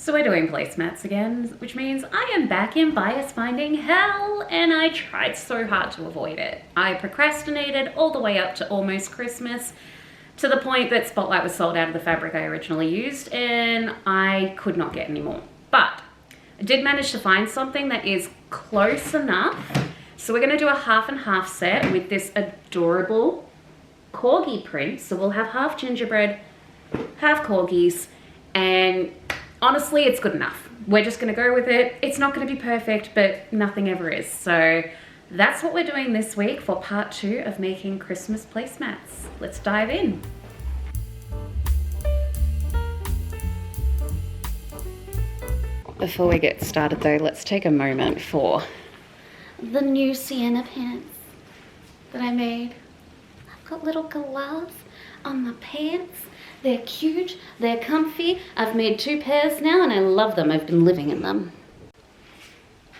So we're doing placemats again, which means I am back in bias finding hell, and I tried so hard to avoid it. I procrastinated all the way up to almost Christmas, to the point that Spotlight was sold out of the fabric I originally used, and I could not get any more. But I did manage to find something that is close enough. So we're gonna do a half and half set with this adorable corgi print. So we'll have half gingerbread, half corgis, and honestly, it's good enough. We're just gonna go with it. It's not gonna be perfect, but nothing ever is. So that's what we're doing this week for part 2 of making Christmas placemats. Let's dive in. Before we get started though, let's take a moment for the new sienna pants that I made. I've got little gloves on my pants. They're cute, they're comfy. I've made 2 pairs now and I love them. I've been living in them.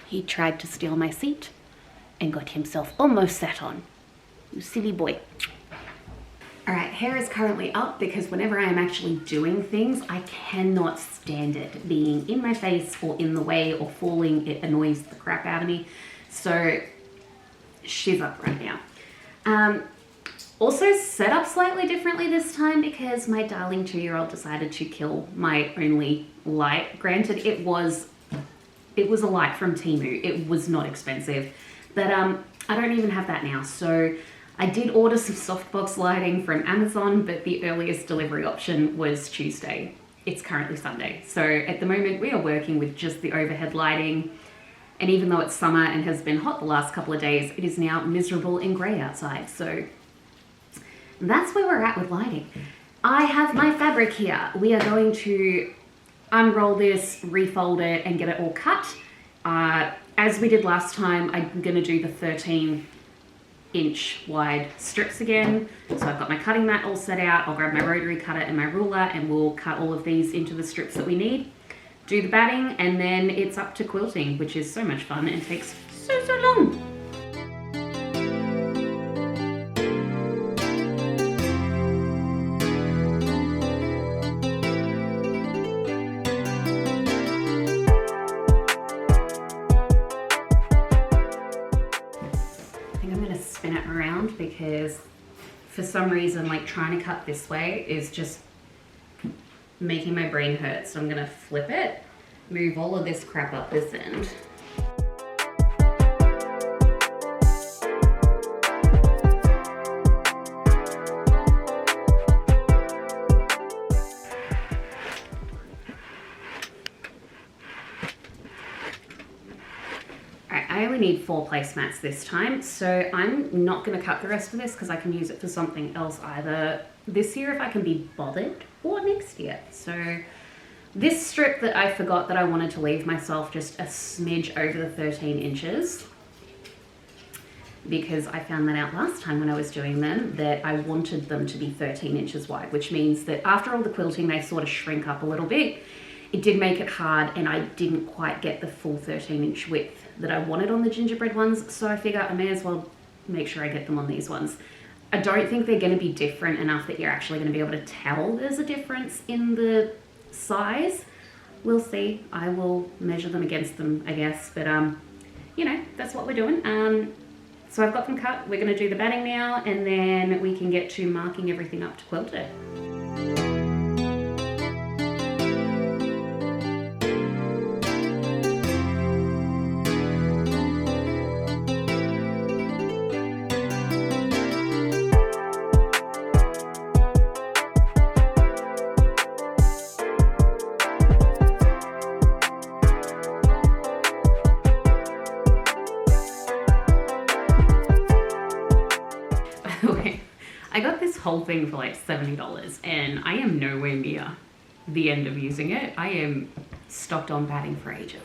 He tried to steal my seat and got himself almost sat on. You silly boy. All right, hair is currently up because whenever I am actually doing things, I cannot stand it being in my face or in the way or falling. It annoys the crap out of me. So she's up right now. Also set up slightly differently this time because my darling 2-year-old decided to kill my only light. Granted, it was a light from Temu. It was not expensive, but I don't even have that now. So I did order some softbox lighting from Amazon, but the earliest delivery option was Tuesday. It's currently Sunday. So at the moment we are working with just the overhead lighting. And even though it's summer and has been hot the last couple of days, it is now miserable and grey outside. So that's where we're at with lighting. I have my fabric here. We are going to unroll this, refold it, and get it all cut. As we did last time, I'm gonna do the 13-inch wide strips again. So I've got my cutting mat all set out. I'll grab my rotary cutter and my ruler and we'll cut all of these into the strips that we need. Do the batting and then it's up to quilting, which is so much fun and takes so long. Spin it around because for some reason like trying to cut this way is just making my brain hurt. So I'm gonna flip it, move all of this crap up this end. I only need 4 placemats this time, so I'm not going to cut the rest of this because I can use it for something else either this year if I can be bothered or next year. So this strip that I forgot that I wanted to leave myself just a smidge over the 13 inches because I found that out last time when I was doing them that I wanted them to be 13 inches wide, which means that after all the quilting they sort of shrink up a little bit. It did make it hard and I didn't quite get the full 13-inch width that I wanted on the gingerbread ones, so I figure I may as well make sure I get them on these ones. I don't think they're going to be different enough that you're actually going to be able to tell there's a difference in the size. We'll see. I will measure them against them, I guess, but you know, that's what we're doing. So I've got them cut. We're going to do the batting now and then we can get to marking everything up to quilt it. I got this whole thing for like $70 and I am nowhere near the end of using it. I am stocked on batting for ages.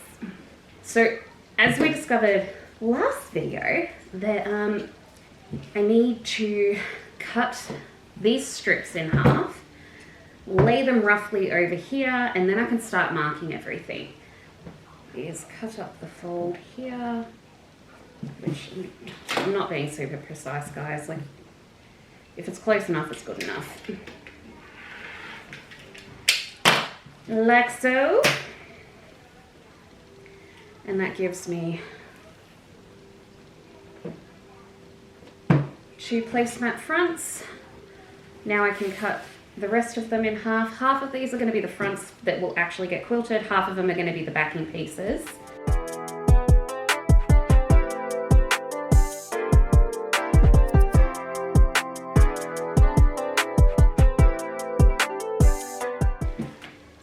So as we discovered last video that I need to cut these strips in half, lay them roughly over here, and then I can start marking everything. Is cut up the fold here, which I'm not being super precise, guys. Like, if it's close enough, it's good enough. Like so. And that gives me 2 placemat fronts. Now I can cut the rest of them in half. Half of these are going to be the fronts that will actually get quilted. Half of them are going to be the backing pieces.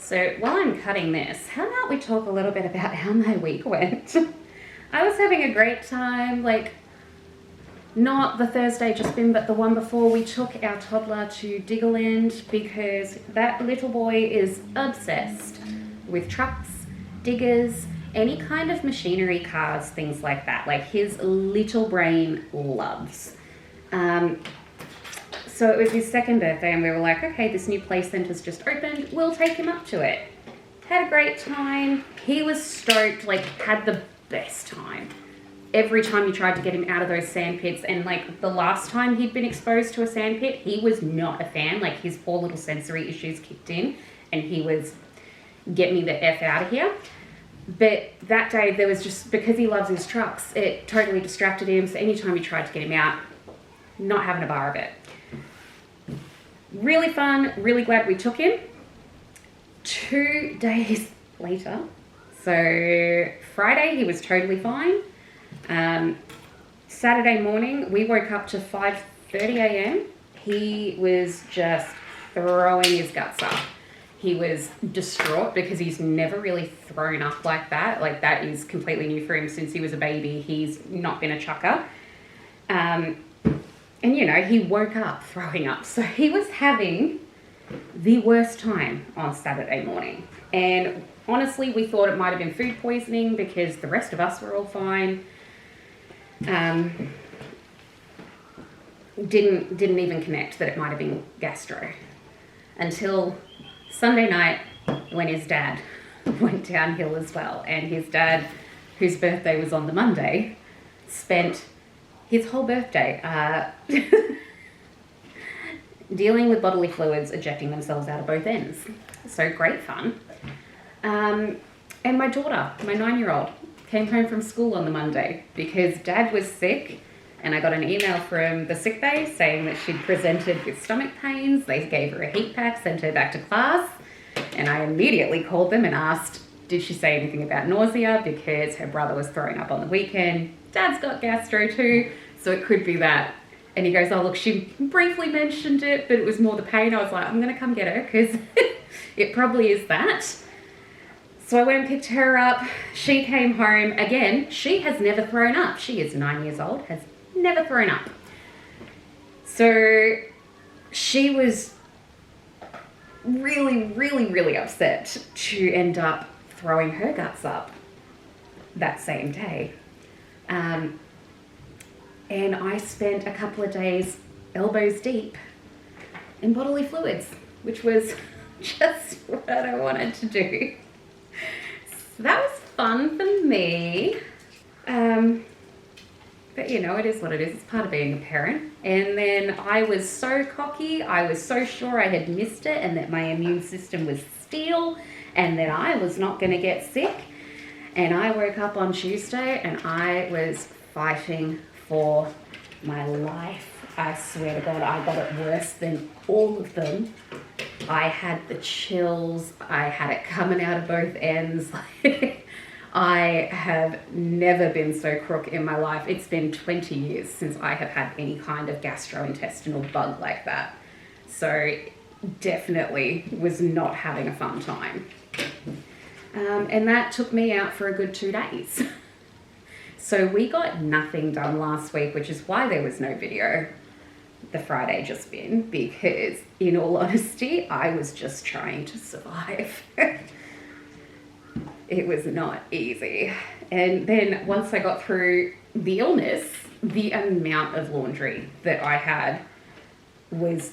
So while I'm cutting this, how about we talk a little bit about how my week went? I was having a great time, like not the Thursday just been, but the one before. We took our toddler to Diggerland because that little boy is obsessed with trucks, diggers, any kind of machinery, cars, things like that. Like his little brain loves. So it was his 2nd birthday and we were like, okay, this new play center's just opened. We'll take him up to it. Had a great time. He was stoked, like had the best time. Every time you tried to get him out of those sand pits, and like the last time he'd been exposed to a sand pit, he was not a fan. Like his poor little sensory issues kicked in and he was, get me the F out of here. But that day there was just, because he loves his trucks, it totally distracted him. So anytime you tried to get him out, not having a bar of it. Really fun, really glad we took him. 2 days later, so Friday he was totally fine. Saturday morning we woke up to 5:30 a.m. He was just throwing his guts up. He was distraught because he's never really thrown up like that. Like that is completely new for him since he was a baby. He's not been a chucker. And you know, he woke up throwing up. So he was having the worst time on Saturday morning. And honestly, we thought it might have been food poisoning because the rest of us were all fine. Didn't even connect that it might have been gastro. Until Sunday night when his dad went downhill as well. And his dad, whose birthday was on the Monday, spent his whole birthday dealing with bodily fluids ejecting themselves out of both ends. So great fun. And my daughter, my 9-year-old, came home from school on the Monday because Dad was sick, and I got an email from the sick bay saying that she'd presented with stomach pains. They gave her a heat pack, sent her back to class, and I immediately called them and asked, did she say anything about nausea, because her brother was throwing up on the weekend. Dad's got gastro too, so it could be that. And he goes, oh look, she briefly mentioned it, but it was more the pain. I was like, I'm gonna come get her because it probably is that. So I went and picked her up. She came home. Again, she has never thrown up. She is 9 years old, has never thrown up. So she was really, really, really upset to end up throwing her guts up that same day. And I spent a couple of days elbows deep in bodily fluids, which was just what I wanted to do. So that was fun for me. But you know, it is what it is. It's part of being a parent. And then I was so cocky. I was so sure I had missed it and that my immune system was steel and that I was not going to get sick. And I woke up on Tuesday and I was fighting for my life. I swear to God, I got it worse than all of them. I had the chills. I had it coming out of both ends. I have never been so crook in my life. It's been 20 years since I have had any kind of gastrointestinal bug like that. So definitely was not having a fun time. And that took me out for a good 2 days. So we got nothing done last week, which is why there was no video the Friday just been, because in all honesty, I was just trying to survive. It was not easy. And then once I got through the illness, the amount of laundry that I had was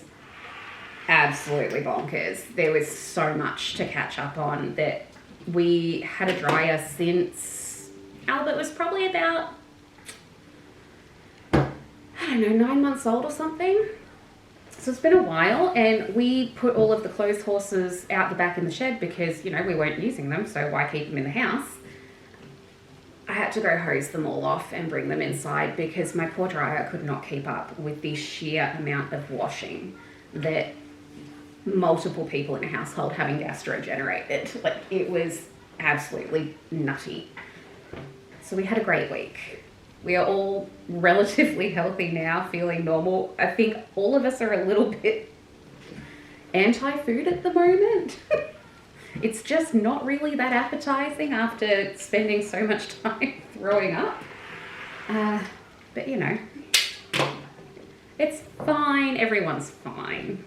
absolutely bonkers. There was so much to catch up on that we had a dryer since Albert was probably about, I don't know, 9 months old or something. So it's been a while, and we put all of the clothes horses out the back in the shed because, you know, we weren't using them, so why keep them in the house? had to go hose them all off and bring them inside because my poor dryer could not keep up with the sheer amount of washing that multiple people in a household having gastro generated. Like, it was absolutely nutty. So we had a great week. We are all relatively healthy now, feeling normal. I think all of us are a little bit anti-food at the moment. It's just not really that appetizing after spending so much time throwing up. But you know, it's fine. Everyone's fine.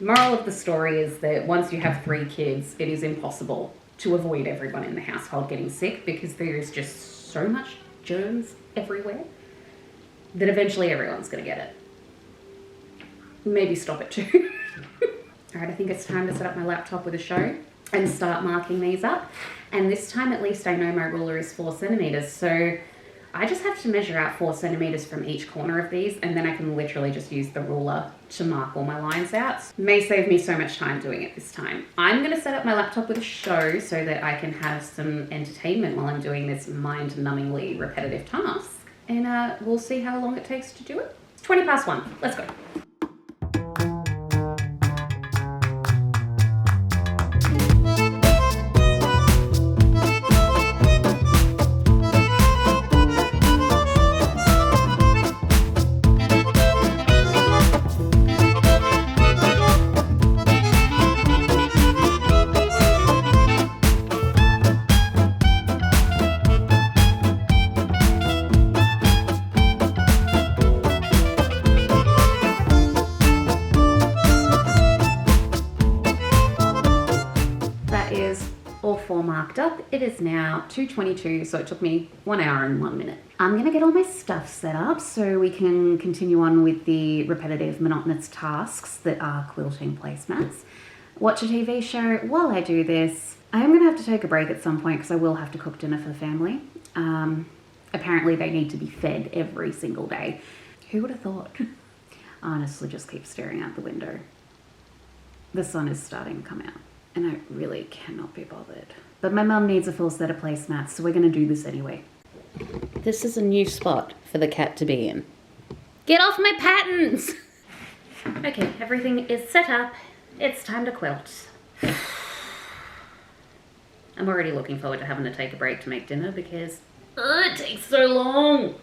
Moral of the story is that once you have 3 kids, it is impossible to avoid everyone in the household getting sick because there is just so much germs everywhere that eventually everyone's going to get it. Maybe stop it too. All right, I think it's time to set up my laptop with a show and start marking these up. And this time at least I know my ruler is 4 centimeters. So I just have to measure out 4 centimeters from each corner of these, and then I can literally just use the ruler to mark all my lines out. May save me so much time doing it this time. I'm gonna set up my laptop with a show so that I can have some entertainment while I'm doing this mind-numbingly repetitive task. And we'll see how long it takes to do it. It's 20 past 1, let's go. All 4 marked up. It is now 2:22, so it took me 1 hour and 1 minute. I'm gonna get all my stuff set up so we can continue on with the repetitive, monotonous tasks that are quilting placemats. Watch a TV show while I do this. I'm gonna have to take a break at some point because I will have to cook dinner for the family. Apparently they need to be fed every single day. Who would have thought? I honestly just keep staring out the window. The sun is starting to come out. And I really cannot be bothered. But my mum needs a full set of placemats, so we're gonna do this anyway. This is a new spot for the cat to be in. Get off my patterns! Okay, everything is set up. It's time to quilt. I'm already looking forward to having to take a break to make dinner because it takes so long.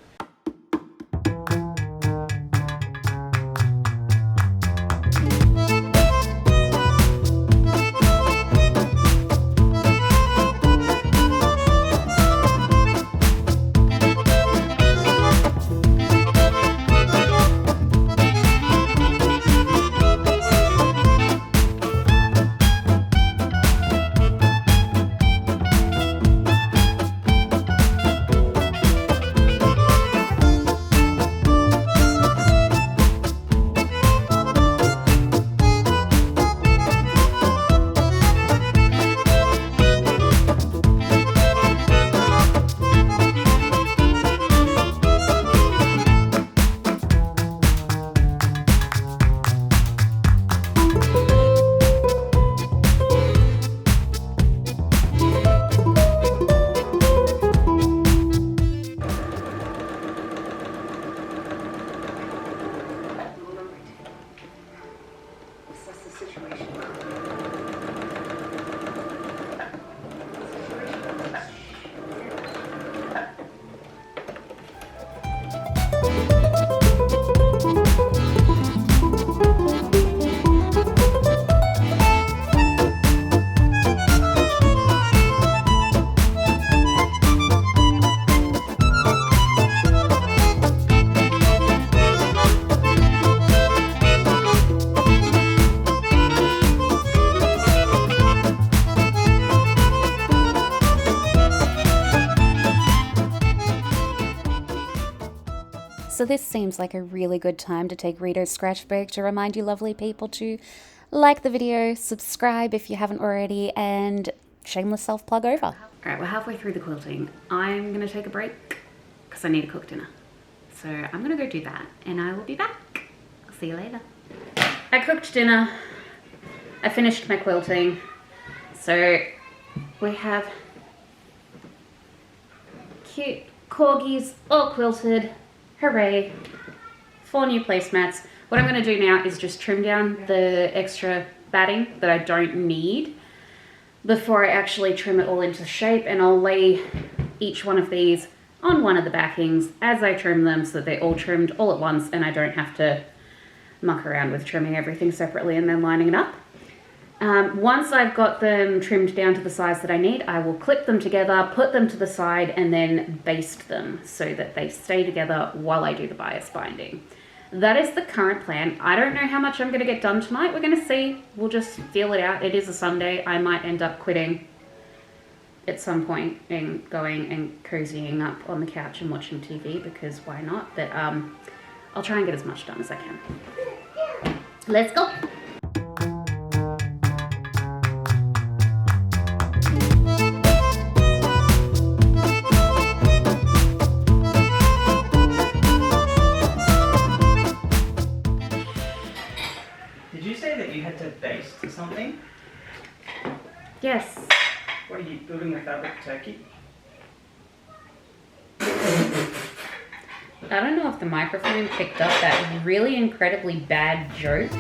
So this seems like a really good time to take Rita's scratch break to remind you lovely people to like the video, subscribe if you haven't already, and shameless self-plug over. All right, we're halfway through the quilting. I'm gonna take a break because I need to cook dinner. So I'm gonna go do that and I will be back. I'll see you later. I cooked dinner. I finished my quilting. So we have cute corgis all quilted. Hooray. 4 new placemats. What I'm going to do now is just trim down the extra batting that I don't need before I actually trim it all into shape, and I'll lay each one of these on one of the backings as I trim them so that they're all trimmed all at once and I don't have to muck around with trimming everything separately and then lining it up. Once I've got them trimmed down to the size that I need, I will clip them together, put them to the side, and then baste them so that they stay together while I do the bias binding. That is the current plan. I don't know how much I'm going to get done tonight. We're going to see. We'll just feel it out. It is a Sunday. I might end up quitting at some point and going and cozying up on the couch and watching TV, because why not? But I'll try and get as much done as I can. Let's go. Did you say that you had to baste something? Yes. What are you building a fabric turkey? I don't know if the microphone picked up that really incredibly bad joke.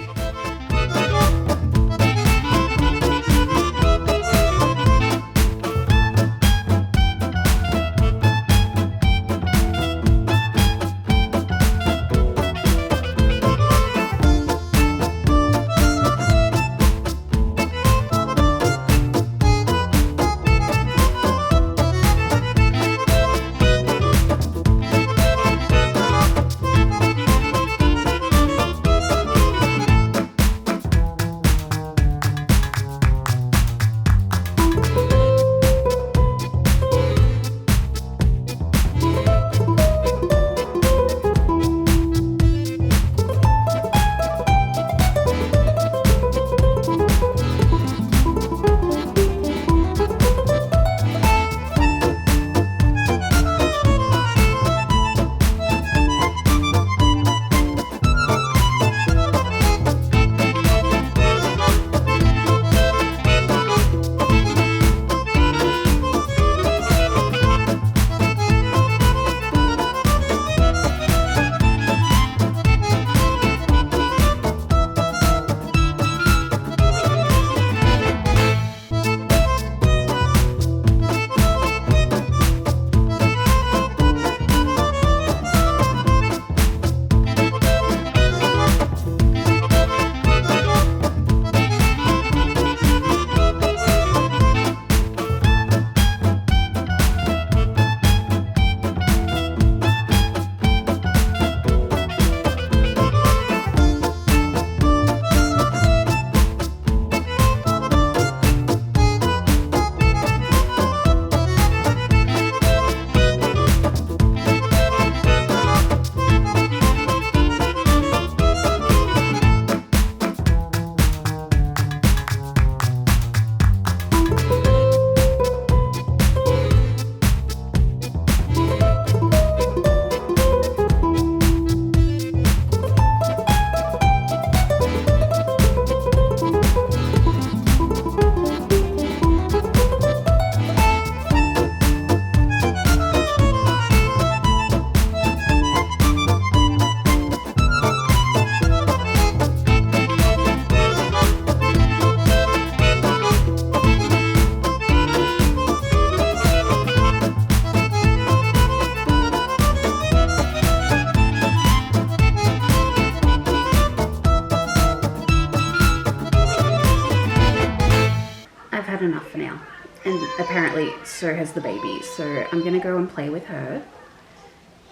Enough for now, and apparently so has the baby, so I'm gonna go and play with her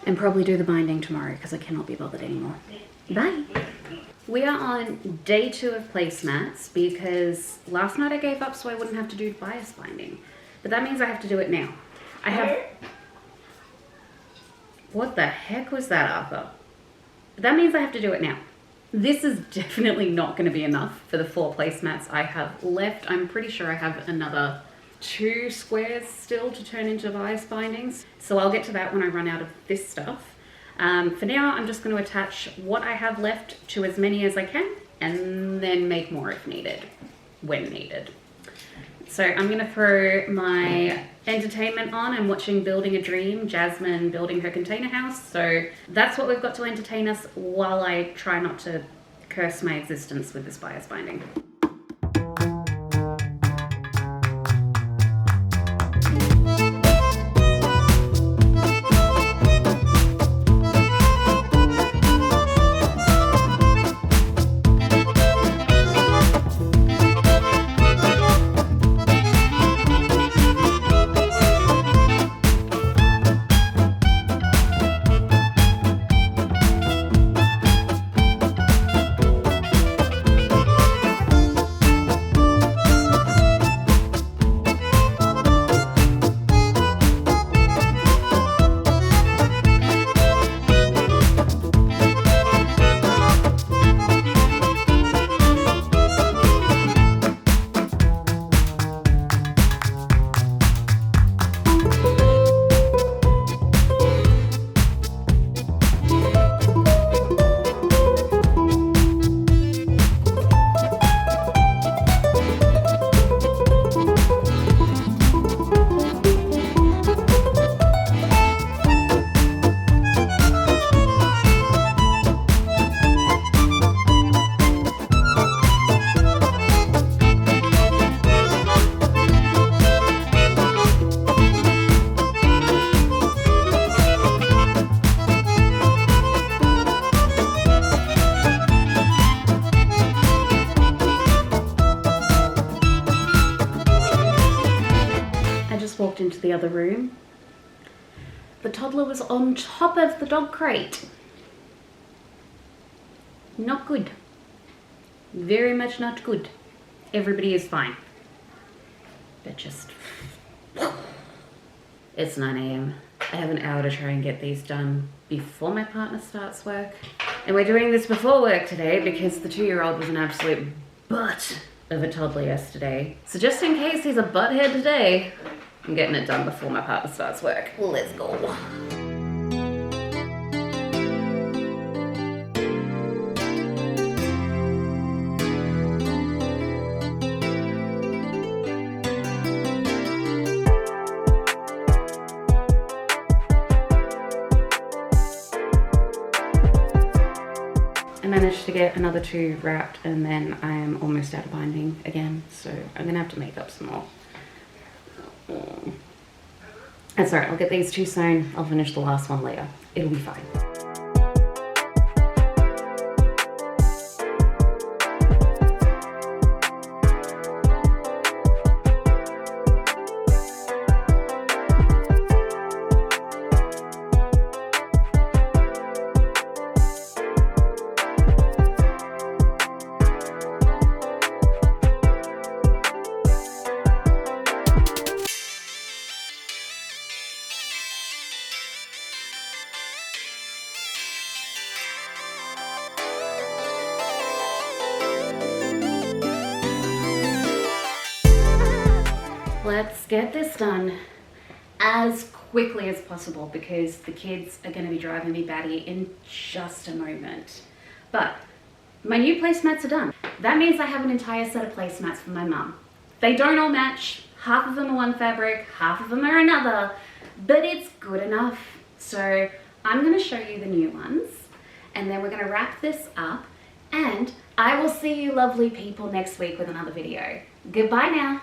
and probably do the binding tomorrow because I cannot be bothered anymore. Bye. We are on day 2 of placemats because last night I gave up so I wouldn't have to do bias binding, but that means I have to do it now. I have... What the heck was that, Arthur? But that means I have to do it now. This is definitely not going to be enough for the 4 placemats I have left. I'm pretty sure I have another 2 squares still to turn into bias bindings. So I'll get to that when I run out of this stuff. For now, I'm just going to attach what I have left to as many as I can and then make more if needed, when needed. So I'm gonna throw my entertainment on. I'm watching Building a Dream, Jasmine building her container house. So that's what we've got to entertain us while I try not to curse my existence with this bias binding. Walked into the other room. The toddler was on top of the dog crate. Not good. Very much not good. Everybody is fine. But just... It's 9 AM. I have an hour to try and get these done before my partner starts work. And we're doing this before work today because the 2-year-old was an absolute butt of a toddler yesterday. So just in case he's a butthead today, I'm getting it done before my partner starts work. Let's go. I managed to get another 2 wrapped and then I am almost out of binding again. So I'm gonna have to make up some more. That's alright, I'll get these 2 sewn. I'll finish the last one later. It'll be fine. Let's get this done as quickly as possible because the kids are going to be driving me batty in just a moment. But my new placemats are done. That means I have an entire set of placemats for my mum. They don't all match. Half of them are one fabric, half of them are another, but it's good enough. So I'm going to show you the new ones and then we're going to wrap this up and I will see you lovely people next week with another video. Goodbye now.